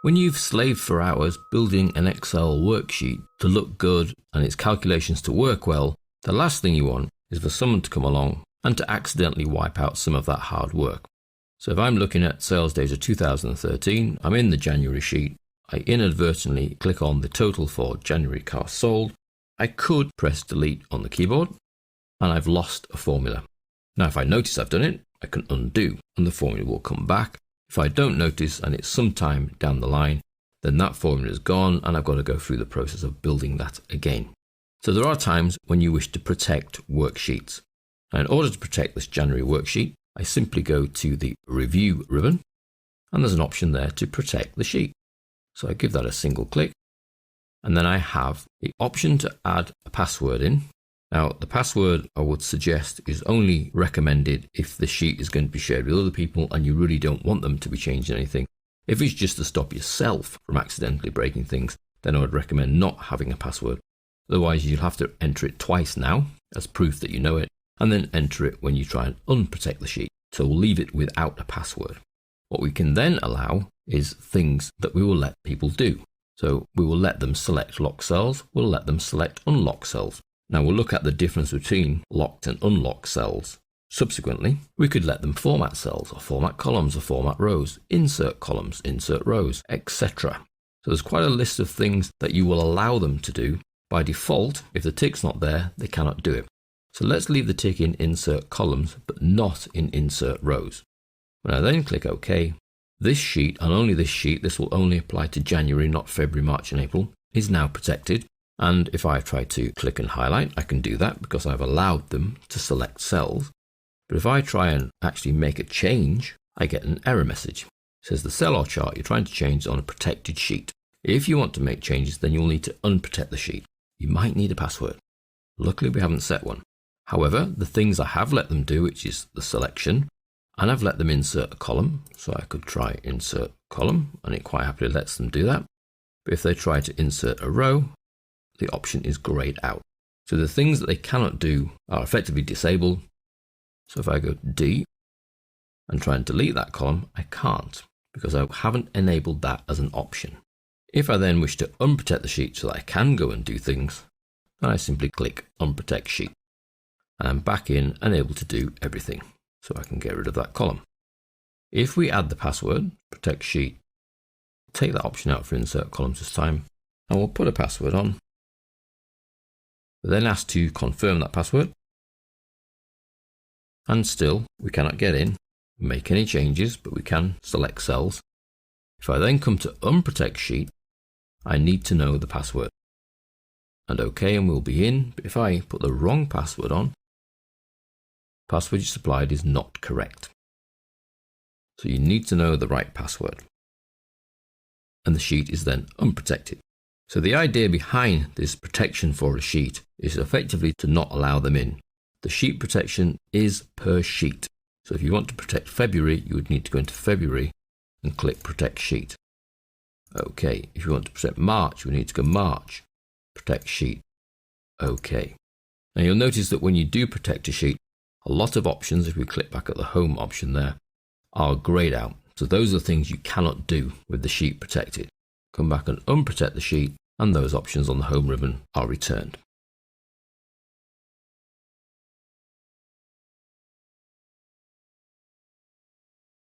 When you've slaved for hours building an Excel worksheet to look good and its calculations to work well, the last thing you want is for someone to come along and to accidentally wipe out some of that hard work. So if I'm looking at sales data 2013, I'm in the January sheet, I inadvertently click on the total for January cars sold. I could press delete on the keyboard and I've lost a formula. Now if I notice I've done it, I can undo and the formula will come back. If I don't notice and it's some time down the line, then that formula is gone and I've got to go through the process of building that again. So there are times when you wish to protect worksheets. Now in order to protect this January worksheet, I simply go to the Review ribbon and there's an option there to protect the sheet. So I give that a single click and then I have the option to add a password in. Now the password I would suggest is only recommended if the sheet is going to be shared with other people and you really don't want them to be changing anything. If it's just to stop yourself from accidentally breaking things, then I would recommend not having a password. Otherwise you'll have to enter it twice now as proof that you know it, and then enter it when you try and unprotect the sheet. So we'll leave it without a password. What we can then allow is things that we will let people do. So we will let them select lock cells, we'll let them select unlock cells. Now we'll look at the difference between locked and unlocked cells. Subsequently, we could let them format cells or format columns or format rows, insert columns, insert rows, etc. So there's quite a list of things that you will allow them to do. By default, if the tick's not there, they cannot do it. So let's leave the tick in insert columns, but not in insert rows. When I then click OK, this sheet, and only this sheet, this will only apply to January, not February, March and April, is now protected. And if I try to click and highlight, I can do that because I've allowed them to select cells. But if I try and actually make a change, I get an error message. It says the cell or chart you're trying to change is on a protected sheet. If you want to make changes, then you'll need to unprotect the sheet. You might need a password. Luckily, we haven't set one. However, the things I have let them do, which is the selection, and I've let them insert a column. So I could try insert column, and it quite happily lets them do that. But if they try to insert a row, the option is grayed out. So the things that they cannot do are effectively disabled. So if I go D and try and delete that column, I can't because I haven't enabled that as an option. If I then wish to unprotect the sheet so that I can go and do things, then I simply click Unprotect Sheet. And I'm back in and able to do everything. So I can get rid of that column. If we add the password, Protect Sheet, take that option out for Insert Columns this time, and we'll put a password on. We're then asked to confirm that password. And still, we cannot get in, make any changes, but we can select cells. If I then come to Unprotect Sheet, I need to know the password. And OK, and we'll be in, but if I put the wrong password on, password you supplied is not correct. So you need to know the right password. And the sheet is then unprotected. So the idea behind this protection for a sheet is effectively to not allow them in. The sheet protection is per sheet. So if you want to protect February, you would need to go into February and click Protect Sheet. OK. If you want to protect March, we need to go March, Protect Sheet. OK. Now you'll notice that when you do protect a sheet, a lot of options, if we click back at the Home option there, are grayed out. So those are things you cannot do with the sheet protected. Come back and unprotect the sheet, and those options on the Home ribbon are returned.